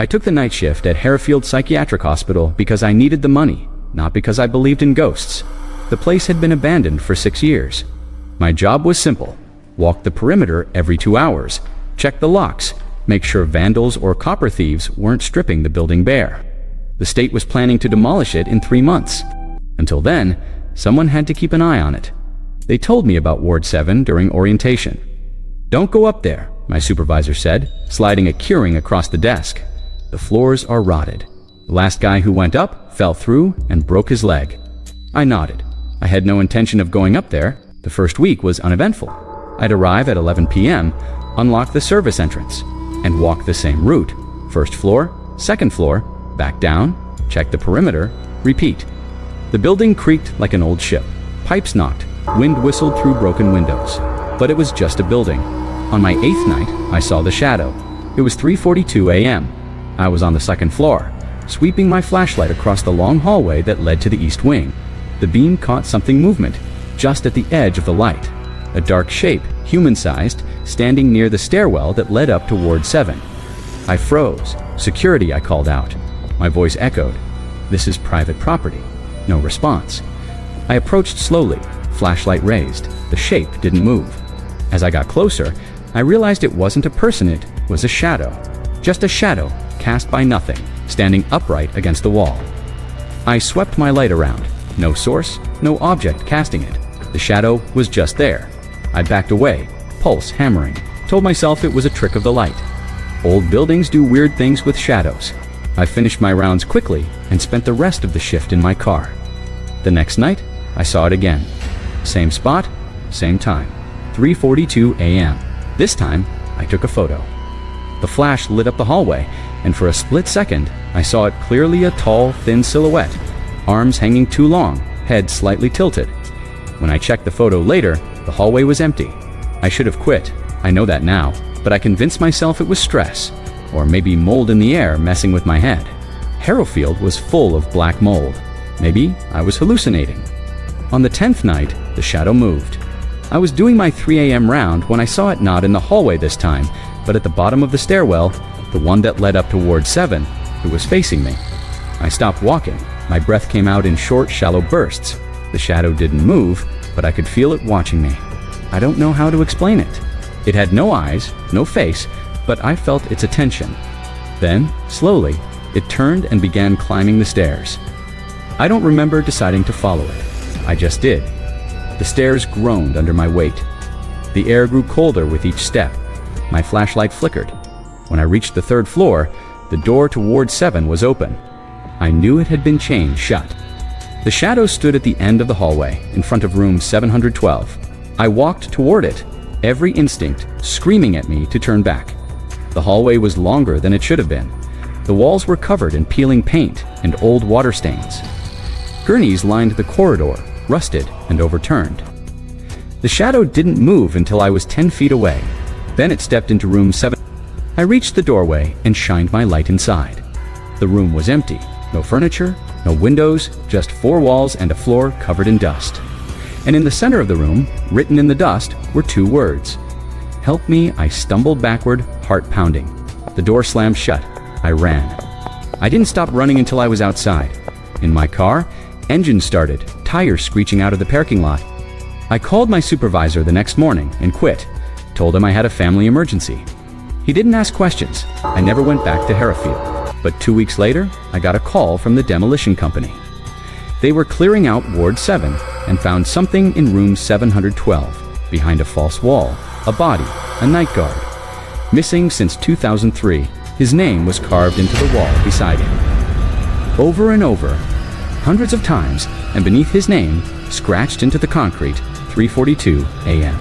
I took the night shift at Hereford Psychiatric Hospital because I needed the money, not because I believed in ghosts. The place had been abandoned for 6 years. My job was simple: walk the perimeter every 2 hours, check the locks, make sure vandals or copper thieves weren't stripping the building bare. The state was planning to demolish it in 3 months. Until then, someone had to keep an eye on it. They told me about Ward 7 during orientation. "Don't go up there," my supervisor said, sliding a keyring across the desk. "The floors are rotted. The last guy who went up fell through and broke his leg." I nodded. I had no intention of going up there. The first week was uneventful. I'd arrive at 11 p.m., unlock the service entrance, and walk the same route. First floor, second floor, back down, check the perimeter, repeat. The building creaked like an old ship. Pipes knocked, wind whistled through broken windows. But it was just a building. On my 8th night, I saw the shadow. It was 3:42 a.m. I was on the second floor, sweeping my flashlight across the long hallway that led to the east wing. The beam caught something movement, just at the edge of the light. A dark shape, human-sized, standing near the stairwell that led up to Ward 7. I froze. "Security," I called out. My voice echoed. "This is private property." No response. I approached slowly, flashlight raised. The shape didn't move. As I got closer, I realized it wasn't a person, it was a shadow. Just a shadow, cast by nothing, standing upright against the wall. I swept my light around. No source, no object casting it. The shadow was just there. I backed away, pulse hammering, told myself it was a trick of the light. Old buildings do weird things with shadows. I finished my rounds quickly and spent the rest of the shift in my car. The next night, I saw it again. Same spot, same time. 3:42 a.m. This time, I took a photo. The flash lit up the hallway, and for a split second, I saw it clearly: a tall, thin silhouette, arms hanging too long, head slightly tilted. When I checked the photo later, the hallway was empty. I should have quit, I know that now, but I convinced myself it was stress, or maybe mold in the air messing with my head. Hereford was full of black mold. Maybe I was hallucinating. On the 10th night, the shadow moved. I was doing my 3 a.m. round when I saw it not in the hallway this time, but at the bottom of the stairwell, the one that led up to Ward 7, it was facing me. I stopped walking. My breath came out in short, shallow bursts. The shadow didn't move, but I could feel it watching me. I don't know how to explain it. It had no eyes, no face, but I felt its attention. Then, slowly, it turned and began climbing the stairs. I don't remember deciding to follow it. I just did. The stairs groaned under my weight. The air grew colder with each step. My flashlight flickered. When I reached the 3rd floor, the door to Ward 7 was open. I knew it had been chained shut. The shadow stood at the end of the hallway, in front of room 712. I walked toward it, every instinct screaming at me to turn back. The hallway was longer than it should have been. The walls were covered in peeling paint and old water stains. Gurneys lined the corridor, rusted and overturned. The shadow didn't move until I was 10 feet away. Then it stepped into room 7. I reached the doorway and shined my light inside. The room was empty. No furniture, no windows, just 4 walls and a floor covered in dust. And in the center of the room, written in the dust, were 2 words. "Help me." I stumbled backward, heart pounding. The door slammed shut. I ran. I didn't stop running until I was outside. In my car, engine started, tires screeching out of the parking lot. I called my supervisor the next morning and quit. Told him I had a family emergency. He didn't ask questions. I never went back to Hereford. But 2 weeks later, I got a call from the demolition company. They were clearing out Ward 7 and found something in room 712, behind a false wall, a body, a night guard. Missing since 2003, his name was carved into the wall beside him. Over and over, hundreds of times, and beneath his name, scratched into the concrete, 3:42 a.m.